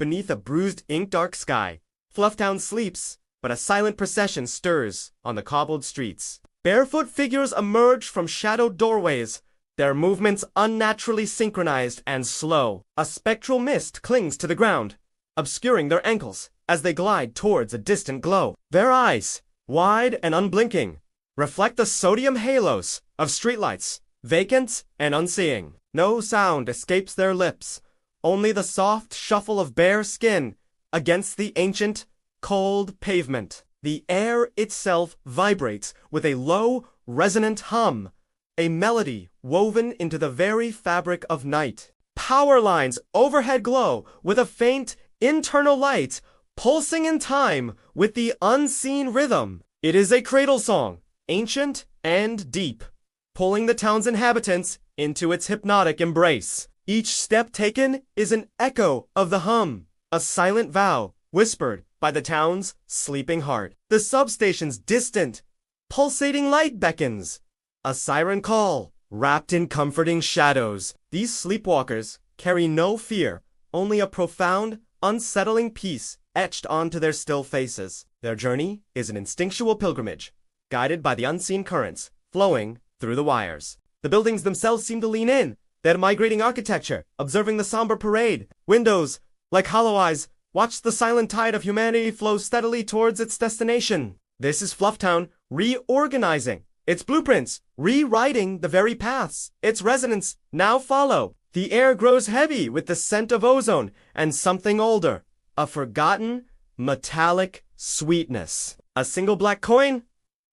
beneath a bruised ink-dark sky. FluffTown sleeps, but a silent procession stirs on the cobbled streets. Barefoot figures emerge from shadowed doorways, their movements unnaturally synchronized and slow. A spectral mist clings to the ground, obscuring their ankles as they glide towards a distant glow. Their eyes, wide and unblinking, reflect the sodium halos of streetlights, vacant and unseeing. No sound escapes their lips, only the soft shuffle of bare skin against the ancient, cold pavement. The air itself vibrates with a low, resonant hum, a melody woven into the very fabric of night. Power lines overhead glow with a faint, internal light, pulsing in time with the unseen rhythm. It is a cradle song, ancient and deep, pulling the town's inhabitants into its hypnotic embrace. Each step taken is an echo of the hum, a silent vow whispered by the town's sleeping heart. The substation's distant, pulsating light beckons, a siren call wrapped in comforting shadows. These sleepwalkers carry no fear, only a profound, unsettling peace etched onto their still faces. Their journey is an instinctual pilgrimage, guided by the unseen currents flowing through the wires. The buildings themselves seem to lean in, their migrating architecture, observing the somber parade. Windows, like hollow eyes, watch the silent tide of humanity flow steadily towards its destination. This is FluffTown reorganizing its blueprints, rewriting the very paths its residents now follow. The air grows heavy with the scent of ozone and something older, a forgotten, metallic sweetness. A single black coin,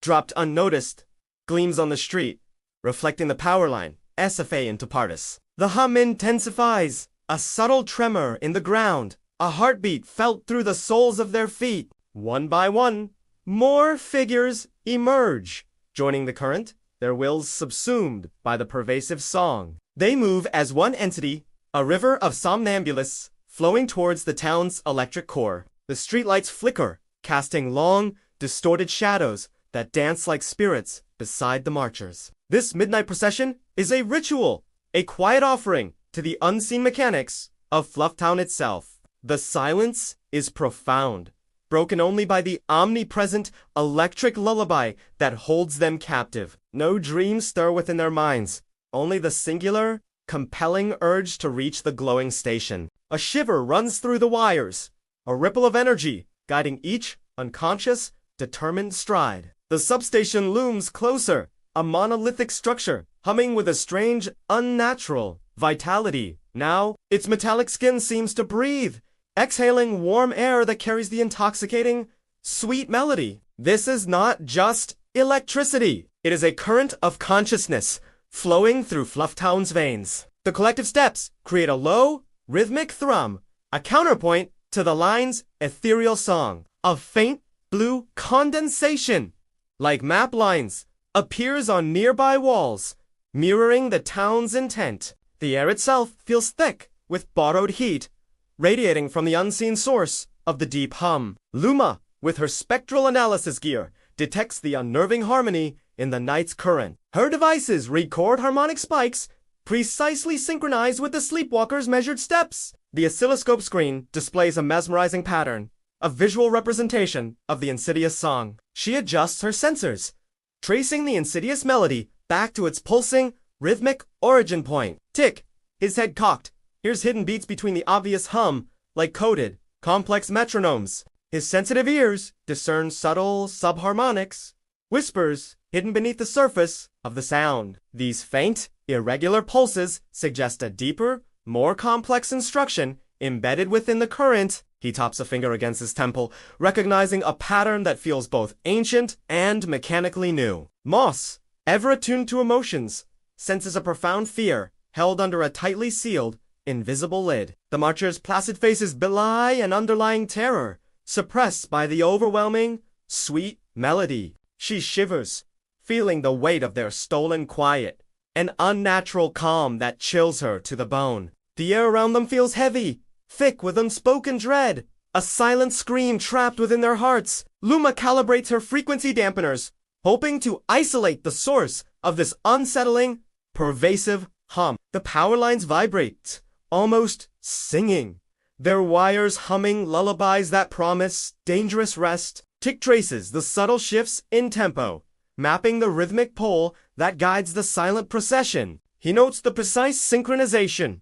dropped unnoticed, gleams on the street, reflecting the power line, SFA into Partis. The hum intensifies, a subtle tremor in the ground, a heartbeat felt through the soles of their feet. One by one, more figures emerge, joining the current, their wills subsumed by the pervasive song. They move as one entity, a river of somnambulists flowing towards the town's electric core. The streetlights flicker, casting long, distorted shadows that dance like spirits beside the marchers. This midnight procession is a ritual, a quiet offering to the unseen mechanics of FluffTown itself. The silence is profound, broken only by the omnipresent electric lullaby that holds them captive. No dreams stir within their minds, only the singular, compelling urge to reach the glowing station. A shiver runs through the wires, a ripple of energy guiding each unconscious, determined stride. The substation looms closer, a monolithic structure, humming with a strange, unnatural vitality. Now, its metallic skin seems to breathe, exhaling warm air that carries the intoxicating, sweet melody. This is not just electricity. It is a current of consciousness flowing through FluffTown's veins. The collective steps create a low, rhythmic thrum, a counterpoint to the line's ethereal song. A faint blue condensation, like map lines, appears on nearby walls, mirroring the town's intent. The air itself feels thick with borrowed heat, radiating from the unseen source of the deep hum. Luma, with her spectral analysis gear, detects the unnerving harmony in the night's current. Her devices record harmonic spikes precisely synchronized with the sleepwalkers' measured steps. The oscilloscope screen displays a mesmerizing pattern, a visual representation of the insidious song. She adjusts her sensors, tracing the insidious melody back to its pulsing, rhythmic origin point. Tick, his head cocked, hears hidden beats between the obvious hum, like coded, complex metronomes. His sensitive ears discern subtle subharmonics, whispers hidden beneath the surface of the sound. These faint, irregular pulses suggest a deeper, more complex instruction embedded within the current. He taps a finger against his temple, recognizing a pattern that feels both ancient and mechanically new. Moss, ever attuned to emotions, senses a profound fear held under a tightly sealed, invisible lid. The marchers' placid faces belie an underlying terror, suppressed by the overwhelming, sweet melody. She shivers, feeling the weight of their stolen quiet, an unnatural calm that chills her to the bone. The air around them feels heavy, thick with unspoken dread, a silent scream trapped within their hearts. Luma calibrates her frequency dampeners, hoping to isolate the source of this unsettling, pervasive hum. The power lines vibrate, almost singing, their wires humming lullabies that promise dangerous rest. Tick traces the subtle shifts in tempo, mapping the rhythmic pole that guides the silent procession. He notes the precise synchronization.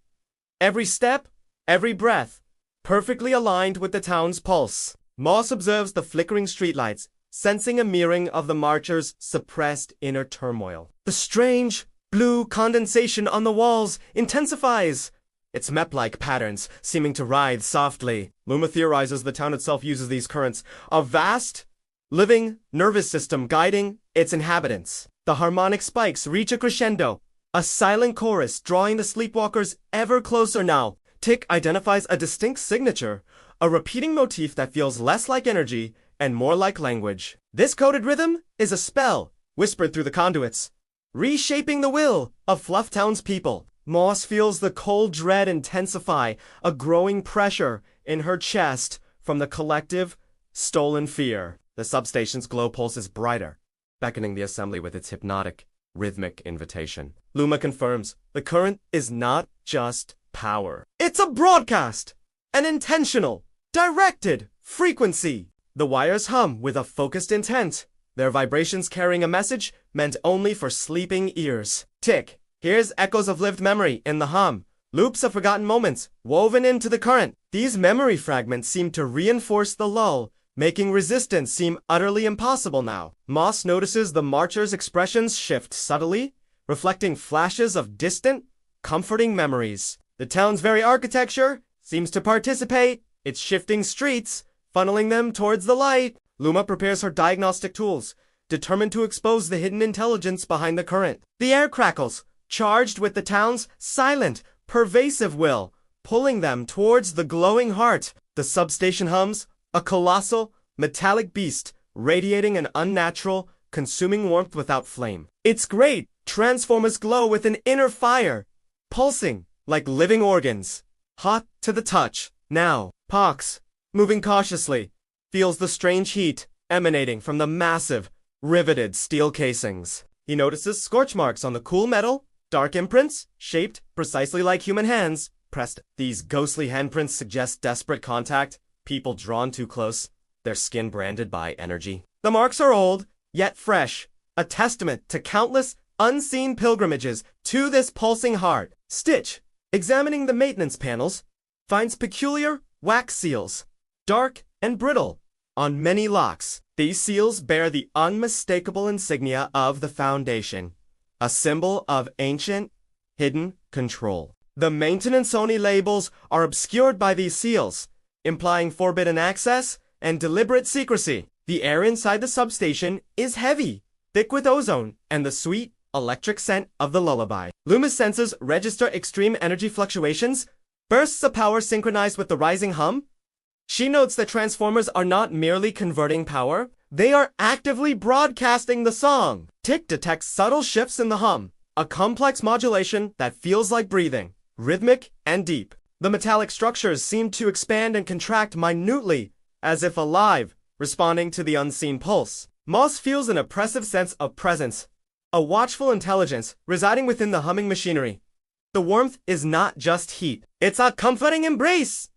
Every step, every breath, perfectly aligned with the town's pulse. Moss observes the flickering streetlights, sensing a mirroring of the marchers' suppressed inner turmoil. The strange, blue condensation on the walls intensifies, its map-like patterns seeming to writhe softly. Luma theorizes the town itself uses these currents, a vast, living nervous system guiding its inhabitants. The harmonic spikes reach a crescendo, a silent chorus drawing the sleepwalkers ever closer now. Tick identifies a distinct signature, a repeating motif that feels less like energy and more like language. This coded rhythm is a spell, whispered through the conduits, reshaping the will of FluffTown's people. Moss feels the cold dread intensify, a growing pressure in her chest from the collective, stolen fear. The substation's glow pulses brighter, beckoning the assembly with its hypnotic, rhythmic invitation. Luma confirms the current is not just power. It's a broadcast, an intentional, directed frequency. The wires hum with a focused intent, their vibrations carrying a message meant only for sleeping ears. Tick hears echoes of lived memory in the hum, loops of forgotten moments woven into the current. These memory fragments seem to reinforce the lull, making resistance seem utterly impossible now. Moss notices the marchers' expressions shift subtly, reflecting flashes of distant, comforting memories. The town's very architecture seems to participate, its shifting streets funneling them towards the light. Luma prepares her diagnostic tools, determined to expose the hidden intelligence behind the current. The air crackles, charged with the town's silent, pervasive will, pulling them towards the glowing heart. The substation hums, a colossal, metallic beast, radiating an unnatural, consuming warmth without flame. Its great transformers glow with an inner fire, pulsing like living organs, hot to the touch. Now, Pox, moving cautiously, feels the strange heat emanating from the massive, riveted steel casings. He notices scorch marks on the cool metal, dark imprints, shaped precisely like human hands, pressed. These ghostly handprints suggest desperate contact, people drawn too close, their skin branded by energy. The marks are old, yet fresh, a testament to countless unseen pilgrimages to this pulsing heart. Stitch, examining the maintenance panels, finds peculiar wax seals, dark and brittle, on many locks. These seals bear the unmistakable insignia of the Foundation, a symbol of ancient, hidden control. The maintenance-only labels are obscured by these seals, implying forbidden access and deliberate secrecy. The air inside the substation is heavy, thick with ozone and the sweet, electric scent of the lullaby. Luma's senses register extreme energy fluctuations, bursts of power synchronized with the rising hum. She notes that transformers are not merely converting power, they are actively broadcasting the song. Tick detects subtle shifts in the hum, a complex modulation that feels like breathing, rhythmic and deep. The metallic structures seem to expand and contract minutely, as if alive, responding to the unseen pulse. Moss feels an oppressive sense of presence, a watchful intelligence residing within the humming machinery. The warmth is not just heat, it's a comforting embrace,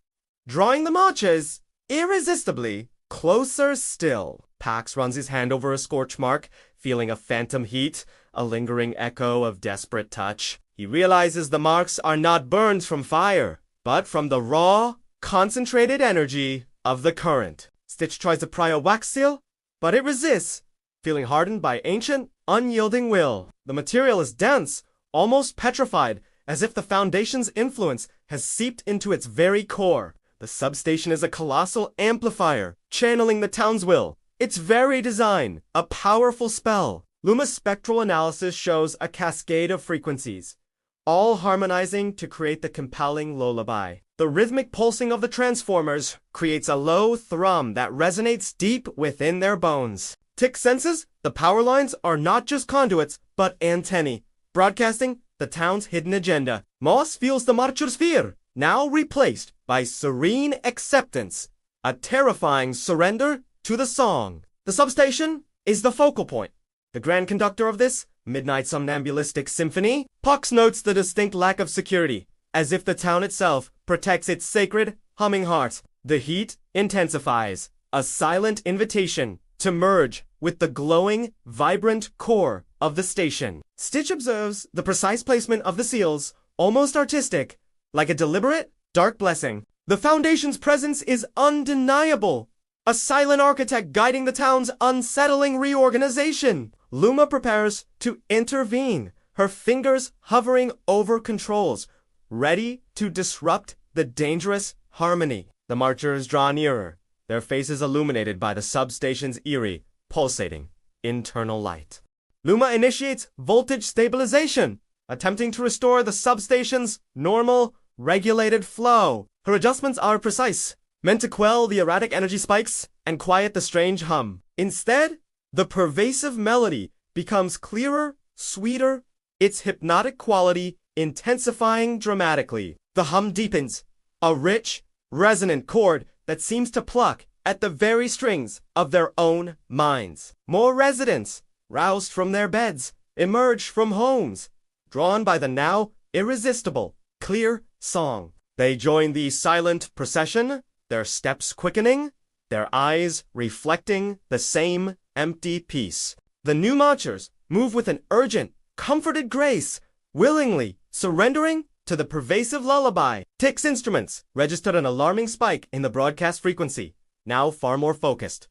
drawing the marchers irresistibly closer still. Pax runs his hand over a scorch mark, feeling a phantom heat, a lingering echo of desperate touch. He realizes the marks are not burns from fire, but from the raw, concentrated energy of the current. Stitch tries to pry a wax seal, but it resists, feeling hardened by ancient, unyielding will. The material is dense, almost petrified, as if the Foundation's influence has seeped into its very core. The substation is a colossal amplifier, channeling the town's will. Its very design, a powerful spell. Luma's spectral analysis shows a cascade of frequencies, all harmonizing to create the compelling lullaby. The rhythmic pulsing of the transformers creates a low thrum that resonates deep within their bones. Tick senses the power lines are not just conduits, but antennae, broadcasting the town's hidden agenda. Moss feels the marcher's fear, now replaced by serene acceptance, a terrifying surrender to the song. The substation is the focal point, the grand conductor of this midnight somnambulistic symphony. Pox notes the distinct lack of security, as if the town itself protects its sacred, humming heart. The heat intensifies, a silent invitation to merge with the glowing, vibrant core of the station. Stitch observes the precise placement of the seals, almost artistic, like a deliberate, dark blessing. The Foundation's presence is undeniable, a silent architect guiding the town's unsettling reorganization. Luma prepares to intervene, her fingers hovering over controls, ready to disrupt the dangerous harmony. The marchers draw nearer, their faces illuminated by the substation's eerie, pulsating, internal light. Luma initiates voltage stabilization, attempting to restore the substation's normal, regulated flow. Her adjustments are precise, meant to quell the erratic energy spikes and quiet the strange hum. Instead, the pervasive melody becomes clearer, sweeter, its hypnotic quality intensifying dramatically. The hum deepens, a rich, resonant chord that seems to pluck at the very strings of their own minds. More residents, roused from their beds, emerge from homes, drawn by the now irresistible, clear song. They join the silent procession, their steps quickening, their eyes reflecting the same empty peace. The new marchers move with an urgent, comforted grace, willingly surrendering to the pervasive lullaby. Tick's instruments registered an alarming spike in the broadcast frequency, now far more focused.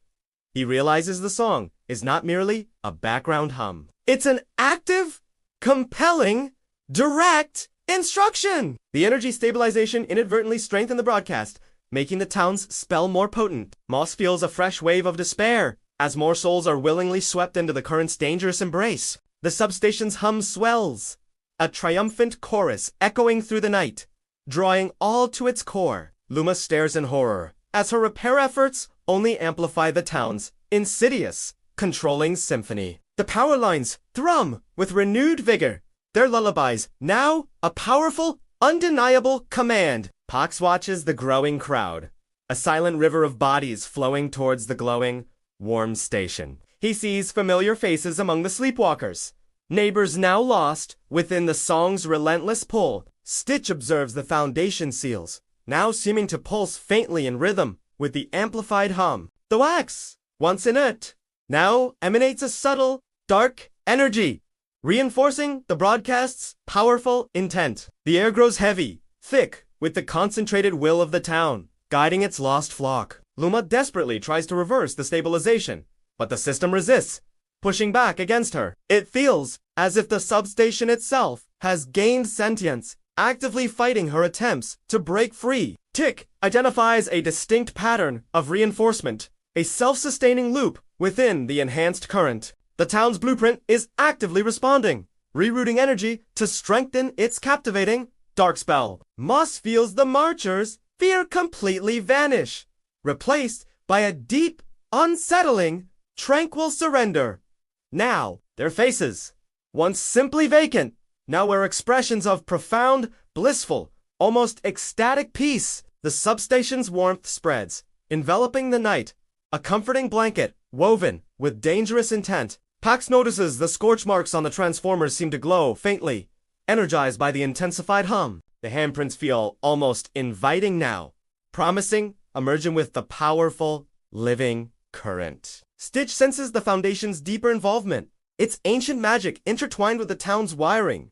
He realizes the song is not merely a background hum. It's an active, compelling, direct instruction! The energy stabilization inadvertently strengthened the broadcast, making the town's spell more potent. Moss feels a fresh wave of despair as more souls are willingly swept into the current's dangerous embrace. The substation's hum swells, a triumphant chorus echoing through the night, drawing all to its core. Luma stares in horror as her repair efforts only amplify the town's insidious, controlling symphony. The power lines thrum with renewed vigor, their lullabies now a powerful, undeniable command. Pox watches the growing crowd, a silent river of bodies flowing towards the glowing, warm station. He sees familiar faces among the sleepwalkers, neighbors now lost within the song's relentless pull. Stitch observes the Foundation seals, now seeming to pulse faintly in rhythm with the amplified hum. The wax, once inert, now emanates a subtle, dark energy, reinforcing the broadcast's powerful intent. The air grows heavy, thick, with the concentrated will of the town, guiding its lost flock. Luma desperately tries to reverse the stabilization, but the system resists, pushing back against her. It feels as if the substation itself has gained sentience, actively fighting her attempts to break free. Tick identifies a distinct pattern of reinforcement, a self-sustaining loop within the enhanced current. The town's blueprint is actively responding, rerouting energy to strengthen its captivating dark spell. Moss feels the marchers' fear completely vanish, replaced by a deep, unsettling, tranquil surrender. Now, their faces, once simply vacant, now wear expressions of profound, blissful, almost ecstatic peace. The substation's warmth spreads, enveloping the night, a comforting blanket woven with dangerous intent. Pax notices the scorch marks on the transformers seem to glow faintly, energized by the intensified hum. The handprints feel almost inviting now, promising emerging with the powerful, living current. Stitch senses the Foundation's deeper involvement, its ancient magic intertwined with the town's wiring.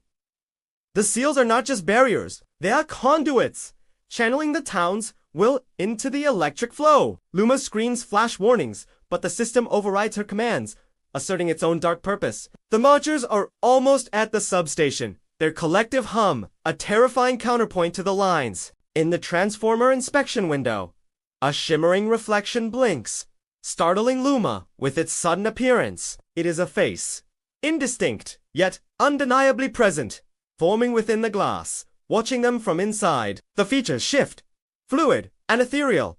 The seals are not just barriers, they are conduits, channeling the town's will into the electric flow. Luma's screens flash warnings, but the system overrides her commands, asserting its own dark purpose. The marchers are almost at the substation, their collective hum a terrifying counterpoint to the lines. In the transformer inspection window, a shimmering reflection blinks, startling Luma with its sudden appearance. It is a face, indistinct, yet undeniably present, forming within the glass, watching them from inside. The features shift, fluid and ethereal,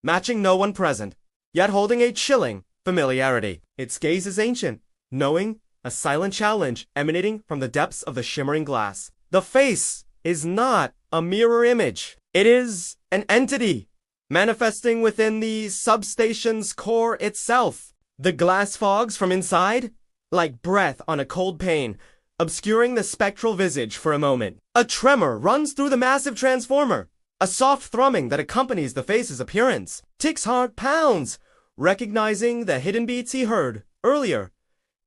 matching no one present, yet holding a chilling familiarity. Its gaze is ancient, knowing, a silent challenge emanating from the depths of the shimmering glass. The face is not a mirror image. It is an entity, manifesting within the substation's core itself. The glass fogs from inside, like breath on a cold pane, obscuring the spectral visage for a moment. A tremor runs through the massive transformer, a soft thrumming that accompanies the face's appearance. Tick's heart pounds, recognizing the hidden beats he heard earlier,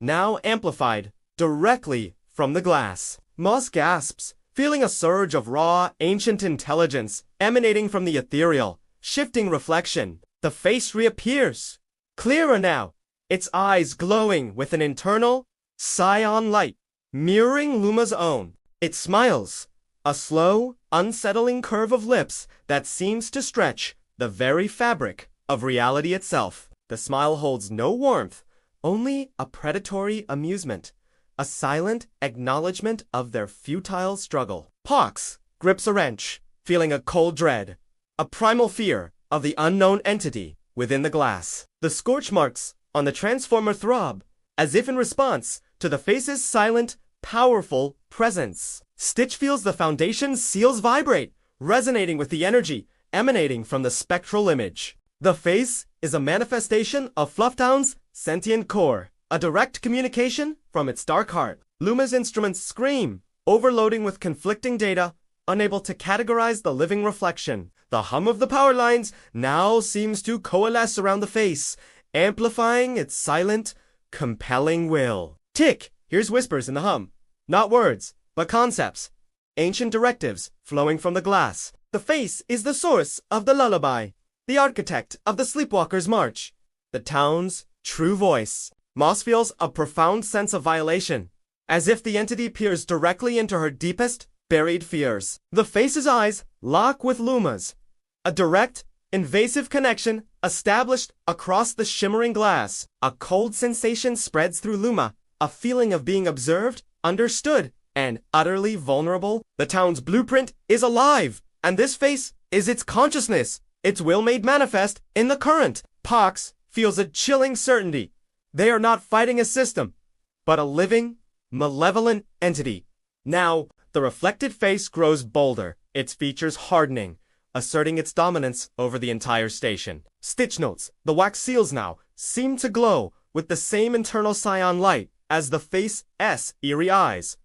now amplified directly from the glass. Moss gasps, feeling a surge of raw, ancient intelligence emanating from the ethereal, shifting reflection. The face reappears, clearer now, its eyes glowing with an internal, scion light, mirroring Luma's own. It smiles, a slow, unsettling curve of lips that seems to stretch the very fabric of reality itself. The smile holds no warmth, only a predatory amusement, a silent acknowledgement of their futile struggle. Pox grips a wrench, feeling a cold dread, a primal fear of the unknown entity within the glass. The scorch marks on the transformer throb, as if in response to the face's silent, powerful presence. Stitch feels the foundation's seals vibrate, resonating with the energy emanating from the spectral image. The face is a manifestation of FluffTown's sentient core, a direct communication from its dark heart. Luma's instruments scream, overloading with conflicting data, unable to categorize the living reflection. The hum of the power lines now seems to coalesce around the face, amplifying its silent, compelling will. Tick hears whispers in the hum, not words, but concepts, ancient directives flowing from the glass. The face is the source of the lullaby, the architect of the sleepwalkers' march, the town's true voice. Moss feels a profound sense of violation, as if the entity peers directly into her deepest, buried fears. The face's eyes lock with Luma's, a direct, invasive connection established across the shimmering glass. A cold sensation spreads through Luma, a feeling of being observed, understood, and utterly vulnerable. The town's blueprint is alive, and this face is its consciousness, its will made manifest in the current. Pox feels a chilling certainty. They are not fighting a system, but a living, malevolent entity. Now, the reflected face grows bolder, its features hardening, asserting its dominance over the entire station. Stitch notes, the wax seals now seem to glow with the same internal scion light as the face's eerie eyes.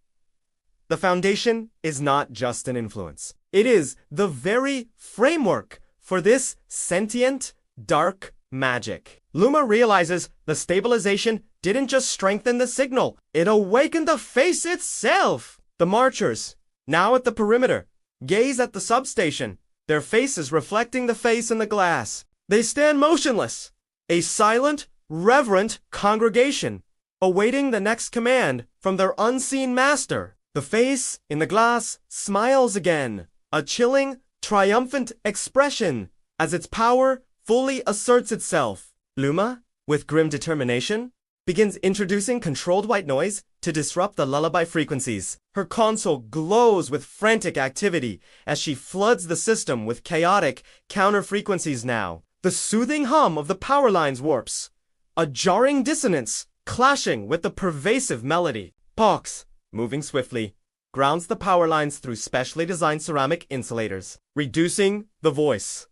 The foundation is not just an influence. It is the very framework for this sentient, dark magic. Luma realizes the stabilization didn't just strengthen the signal, it awakened the face itself. The marchers, now at the perimeter, gaze at the substation, their faces reflecting the face in the glass. They stand motionless, a silent, reverent congregation, awaiting the next command from their unseen master. The face in the glass smiles again, a chilling, triumphant expression as its power fully asserts itself. Luma, with grim determination, begins introducing controlled white noise to disrupt the lullaby frequencies. Her console glows with frantic activity as she floods the system with chaotic counter-frequencies now. The soothing hum of the power lines warps, a jarring dissonance clashing with the pervasive melody. Pox, moving swiftly, grounds the power lines through specially designed ceramic insulators, reducing the voice.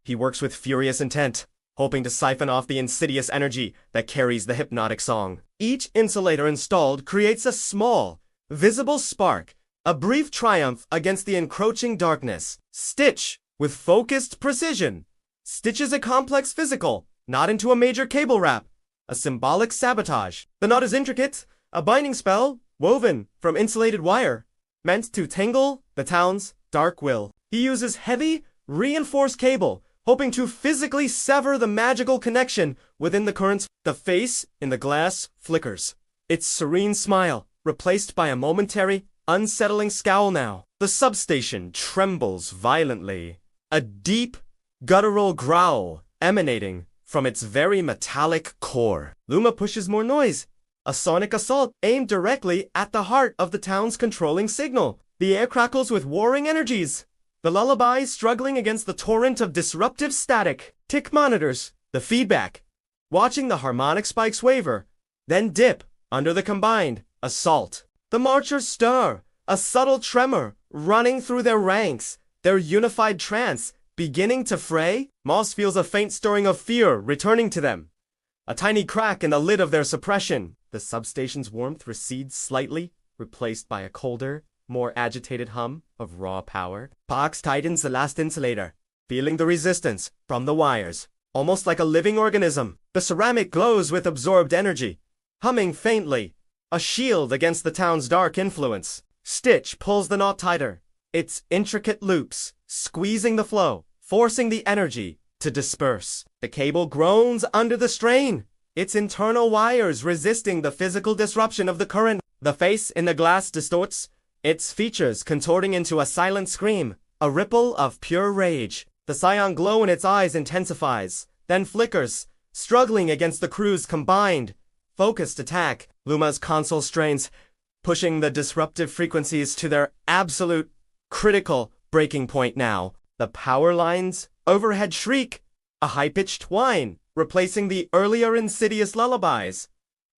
He works with furious intent, hoping to siphon off the insidious energy that carries the hypnotic song. Each insulator installed creates a small, visible spark, a brief triumph against the encroaching darkness. Stitch, with focused precision, stitches a complex physical knot into a major cable wrap, a symbolic sabotage. The knot is intricate, a binding spell woven from insulated wire, meant to tangle the town's dark will. He uses heavy, reinforced cable, hoping to physically sever the magical connection within the currents. The face in the glass flickers, its serene smile replaced by a momentary, unsettling scowl now. The substation trembles violently, a deep, guttural growl emanating from its very metallic core. Luma pushes more noise, a sonic assault aimed directly at the heart of the town's controlling signal. The air crackles with warring energies, the lullaby struggling against the torrent of disruptive static. Tick monitors the feedback, watching the harmonic spikes waver, then dip under the combined assault. The marchers stir, a subtle tremor running through their ranks, their unified trance beginning to fray. Moss feels a faint stirring of fear returning to them, a tiny crack in the lid of their suppression. The substation's warmth recedes slightly, replaced by a colder, more agitated hum of raw power. Pox tightens the last insulator, feeling the resistance from the wires, almost like a living organism. The ceramic glows with absorbed energy, humming faintly, a shield against the town's dark influence. Stitch pulls the knot tighter, its intricate loops squeezing the flow, forcing the energy to disperse. The cable groans under the strain, its internal wires resisting the physical disruption of the current. The face in the glass distorts, its features contorting into a silent scream, a ripple of pure rage. The cyan glow in its eyes intensifies, then flickers, struggling against the crew's combined, focused attack. Luma's console strains, pushing the disruptive frequencies to their absolute, critical breaking point now. The power lines overhead shriek, a high-pitched whine, replacing the earlier insidious lullabies.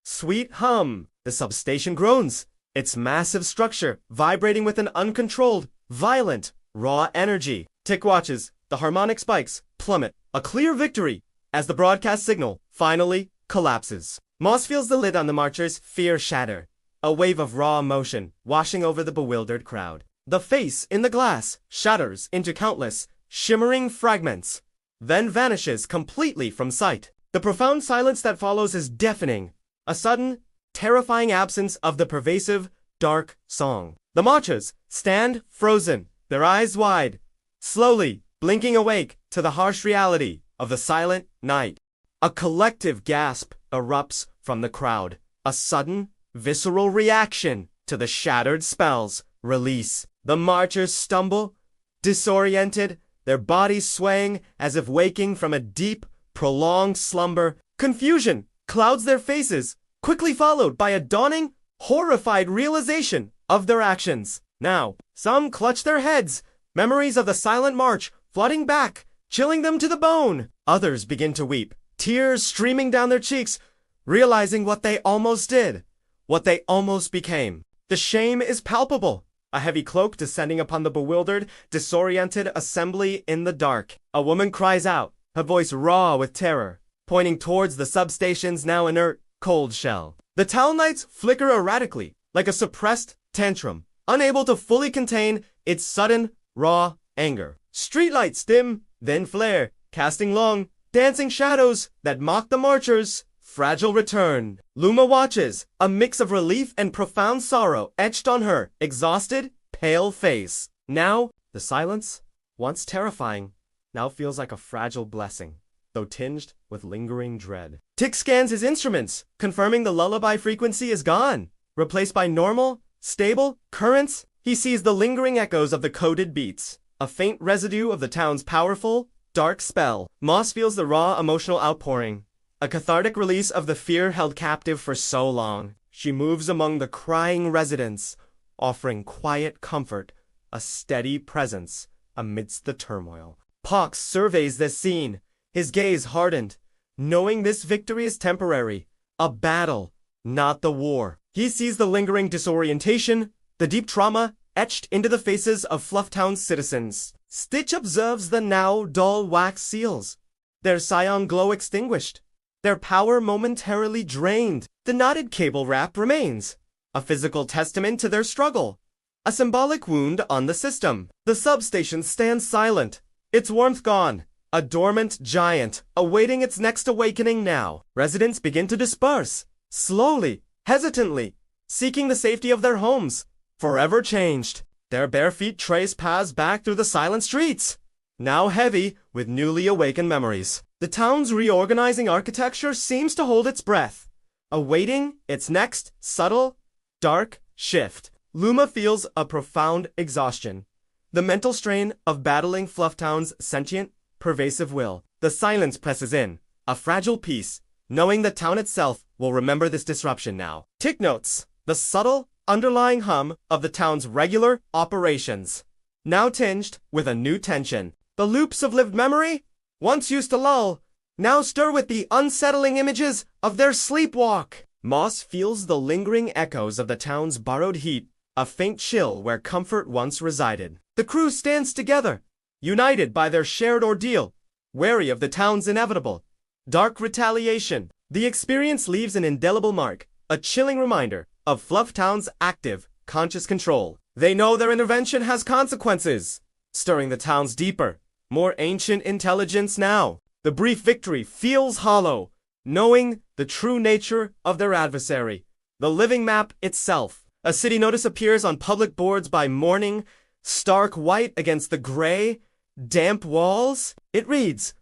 Sweet hum. The substation groans, its massive structure vibrating with an uncontrolled, violent, raw energy. Tick watches, the harmonic spikes plummet, a clear victory, as the broadcast signal finally collapses. Moss feels the lid on the marchers' fear shatter, a wave of raw emotion washing over the bewildered crowd. The face in the glass shatters into countless, shimmering fragments, then vanishes completely from sight. The profound silence that follows is deafening, a sudden, terrifying absence of the pervasive, dark song. The marchers stand frozen, their eyes wide, slowly blinking awake to the harsh reality of the silent night. A collective gasp erupts from the crowd, a sudden, visceral reaction to the shattered spell's release. The marchers stumble, disoriented, their bodies swaying as if waking from a deep, prolonged slumber. Confusion clouds their faces, quickly followed by a dawning, horrified realization of their actions. Now, some clutch their heads, memories of the silent march flooding back, chilling them to the bone. Others begin to weep, tears streaming down their cheeks, realizing what they almost did, what they almost became. The shame is palpable, a heavy cloak descending upon the bewildered, disoriented assembly in the dark. A woman cries out, her voice raw with terror, pointing towards the substation's now inert, cold shell. The town lights flicker erratically, like a suppressed tantrum, unable to fully contain its sudden, raw anger. Streetlights dim, then flare, casting long, dancing shadows that mock the marchers' fragile return. Luma watches, a mix of relief and profound sorrow etched on her exhausted, pale face. Now, the silence, once terrifying, now feels like a fragile blessing, though tinged with lingering dread. Tick scans his instruments, confirming the lullaby frequency is gone, replaced by normal, stable currents. He sees the lingering echoes of the coded beats, a faint residue of the town's powerful, dark spell. Moss feels the raw emotional outpouring, a cathartic release of the fear held captive for so long. She moves among the crying residents, offering quiet comfort, a steady presence amidst the turmoil. Pox surveys this scene, his gaze hardened, knowing this victory is temporary, a battle, not the war. He sees the lingering disorientation, the deep trauma etched into the faces of FluffTown's citizens. Stitch observes the now dull wax seals, their cyan glow extinguished, their power momentarily drained. The knotted cable wrap remains, a physical testament to their struggle, a symbolic wound on the system. The substation stands silent, its warmth gone, a dormant giant awaiting its next awakening now. Residents begin to disperse, slowly, hesitantly, seeking the safety of their homes, forever changed. Their bare feet trace paths back through the silent streets, now heavy with newly awakened memories. The town's reorganizing architecture seems to hold its breath, awaiting its next subtle, dark shift. Luma feels a profound exhaustion, the mental strain of battling FluffTown's sentient, pervasive will. The silence presses in, a fragile peace, knowing the town itself will remember this disruption now. Tick notes the subtle, underlying hum of the town's regular operations, now tinged with a new tension. The loops of lived memory, once used to lull, now stir with the unsettling images of their sleepwalk. Moss feels the lingering echoes of the town's borrowed heat, a faint chill where comfort once resided. The crew stands together, united by their shared ordeal, wary of the town's inevitable, dark retaliation. The experience leaves an indelible mark, a chilling reminder of FluffTown's active, conscious control. They know their intervention has consequences, stirring the town's deeper, more ancient intelligence now. The brief victory feels hollow, knowing the true nature of their adversary. The living map itself. A city notice appears on public boards by morning, stark white against the gray, damp walls. It reads,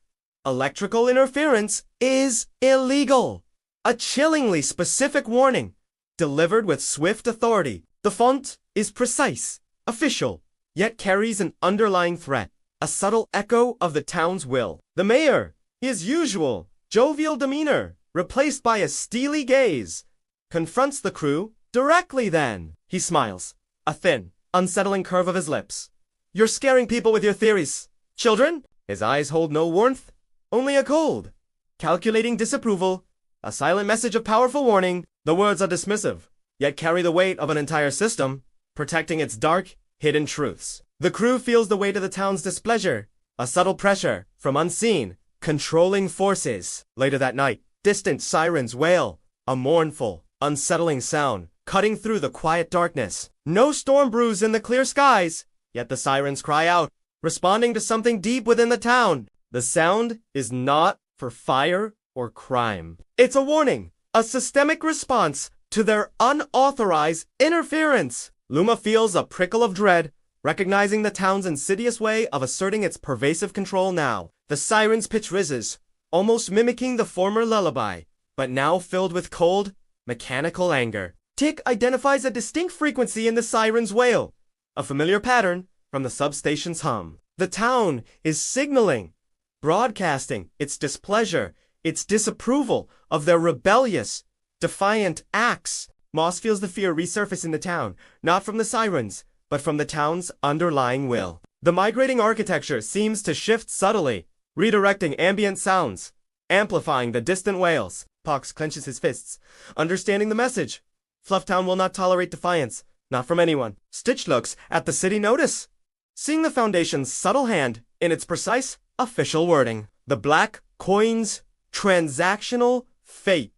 "Electrical interference is illegal." A chillingly specific warning, delivered with swift authority. The font is precise, official, yet carries an underlying threat, a subtle echo of the town's will. The mayor, his usual jovial demeanor, replaced by a steely gaze, confronts the crew directly then. He smiles, a thin, unsettling curve of his lips. "You're scaring people with your theories, children?" His eyes hold no warmth, only a cold, calculating disapproval, a silent message of powerful warning. The words are dismissive, yet carry the weight of an entire system, protecting its dark, hidden truths. The crew feels the weight of the town's displeasure, a subtle pressure from unseen, controlling forces. Later that night, distant sirens wail, a mournful, unsettling sound, cutting through the quiet darkness. No storm brews in the clear skies, yet the sirens cry out, responding to something deep within the town. The sound is not for fire or crime. It's a warning, a systemic response to their unauthorized interference. Luma feels a prickle of dread, recognizing the town's insidious way of asserting its pervasive control now. The siren's pitch rises, almost mimicking the former lullaby, but now filled with cold, mechanical anger. Tick identifies a distinct frequency in the siren's wail, a familiar pattern from the substation's hum. The town is signaling, broadcasting its displeasure, its disapproval of their rebellious, defiant acts. Moss feels the fear resurface in the town, not from the sirens, but from the town's underlying will. The migrating architecture seems to shift subtly, redirecting ambient sounds, amplifying the distant wails. Pox clenches his fists, understanding the message. FluffTown will not tolerate defiance, not from anyone. Stitch looks at the city notice, seeing the Foundation's subtle hand in its precise, official wording. The black coin's transactional fate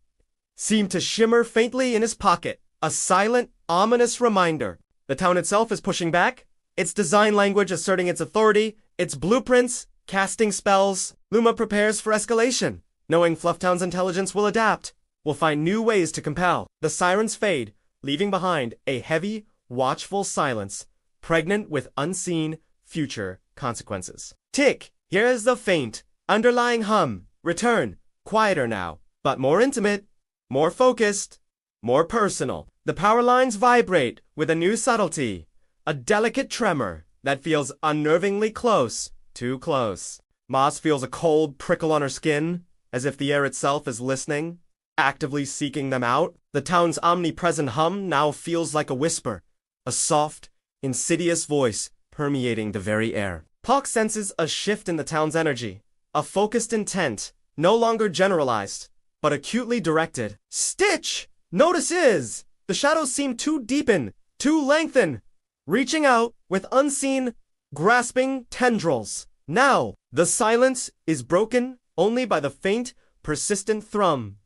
seemed to shimmer faintly in his pocket, a silent, ominous reminder. The town itself is pushing back, its design language asserting its authority, its blueprints casting spells. Luma prepares for escalation, knowing FluffTown's intelligence will adapt, will find new ways to compel. The sirens fade, leaving behind a heavy, watchful silence, pregnant with unseen future consequences. Tick, here's the faint, underlying hum. Return, quieter now, but more intimate, more focused, more personal. The power lines vibrate with a new subtlety, a delicate tremor that feels unnervingly close, too close. Moss feels a cold prickle on her skin, as if the air itself is listening, actively seeking them out. The town's omnipresent hum now feels like a whisper, a soft, insidious voice permeating the very air. Pox senses a shift in the town's energy, a focused intent, no longer generalized, but acutely directed. Stitch notices the shadows seem to deepen, to lengthen, reaching out with unseen, grasping tendrils. Now, the silence is broken only by the faint, persistent thrum,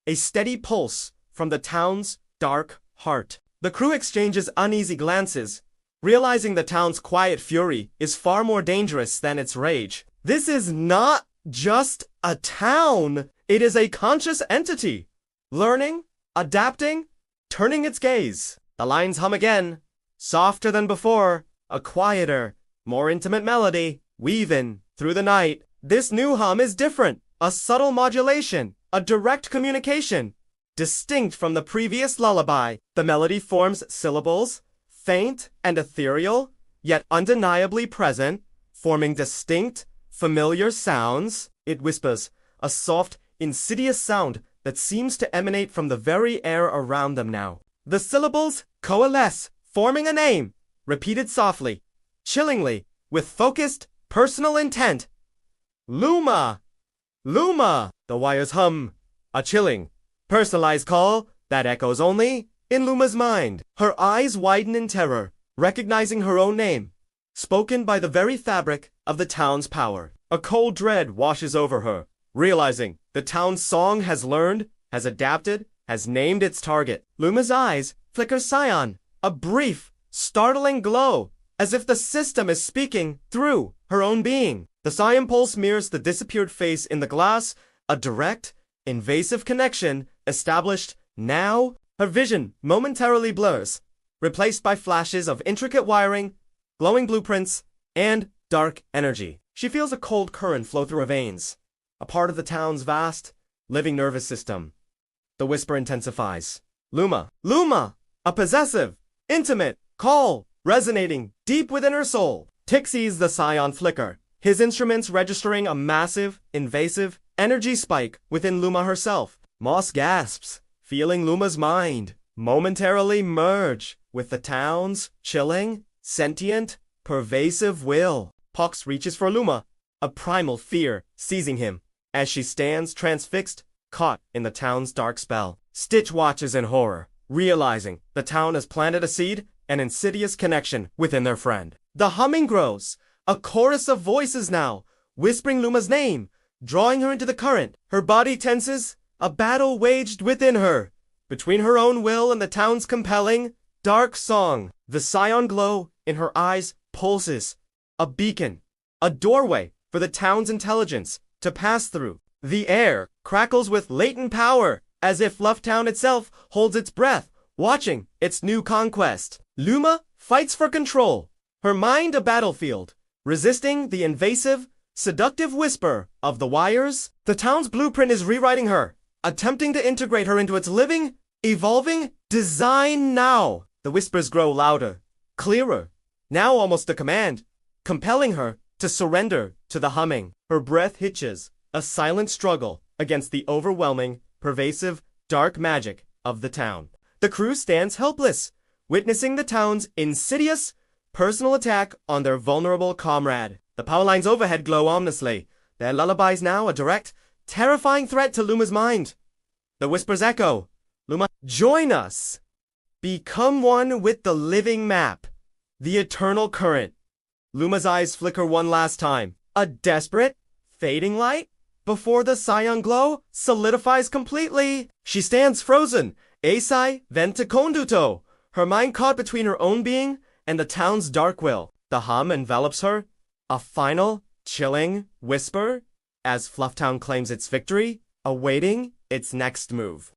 a steady pulse from the town's dark heart. The crew exchanges uneasy glances, realizing the town's quiet fury is far more dangerous than its rage. This is not just a town, it is a conscious entity, learning, adapting, turning its gaze. The lines hum again, softer than before, a quieter, more intimate melody, weaving through the night. This new hum is different, a subtle modulation, a direct communication, distinct from the previous lullaby. The melody forms syllables, faint and ethereal, yet undeniably present, forming distinct, familiar sounds. It whispers, a soft, insidious sound that seems to emanate from the very air around them now. The syllables coalesce, forming a name, repeated softly, chillingly, with focused, personal intent. Luma! Luma! The wires hum, a chilling, personalized call that echoes only in Luma's mind. Her eyes widen in terror, recognizing her own name, spoken by the very fabric of the town's power. A cold dread washes over her, realizing the town's song has learned, has adapted, has named its target. Luma's eyes flicker cyan, a brief, startling glow, as if the system is speaking through her own being. The psi impulse mirrors the disappeared face in the glass, a direct, invasive connection established. Now, her vision momentarily blurs, replaced by flashes of intricate wiring, glowing blueprints, and dark energy. She feels a cold current flow through her veins, a part of the town's vast, living nervous system. The whisper intensifies. Luma! Luma! A possessive, intimate call, resonating deep within her soul. Tick sees the scion flicker, his instruments registering a massive, invasive energy spike within Luma herself. Moss gasps, feeling Luma's mind momentarily merge with the town's chilling, sentient, pervasive will. Pox reaches for Luma, a primal fear seizing him as she stands transfixed, caught in the town's dark spell. Stitch watches in horror, realizing the town has planted a seed, an insidious connection within their friend. The humming grows, a chorus of voices now, whispering Luma's name, drawing her into the current. Her body tenses, a battle waged within her, between her own will and the town's compelling, dark song. The scion glow in her eyes pulses, a beacon, a doorway for the town's intelligence to pass through. The air crackles with latent power, as if FluffTown itself holds its breath, watching its new conquest. Luma fights for control, her mind a battlefield, resisting the invasive, seductive whisper of the wires. The town's blueprint is rewriting her, attempting to integrate her into its living, evolving design now. The whispers grow louder, clearer, now almost a command, compelling her to surrender to the humming. Her breath hitches, a silent struggle against the overwhelming, pervasive, dark magic of the town. The crew stands helpless, witnessing the town's insidious, personal attack on their vulnerable comrade. The power lines overhead glow ominously, their lullabies now a direct, terrifying threat to Luma's mind. The whispers echo. Luma, join us! Become one with the living map, the eternal current. Luma's eyes flicker one last time. A desperate, fading light before the scion glow solidifies completely. She stands frozen, eisai vente conduto, her mind caught between her own being and the town's dark will. The hum envelops her, a final, chilling whisper as FluffTown claims its victory, awaiting its next move.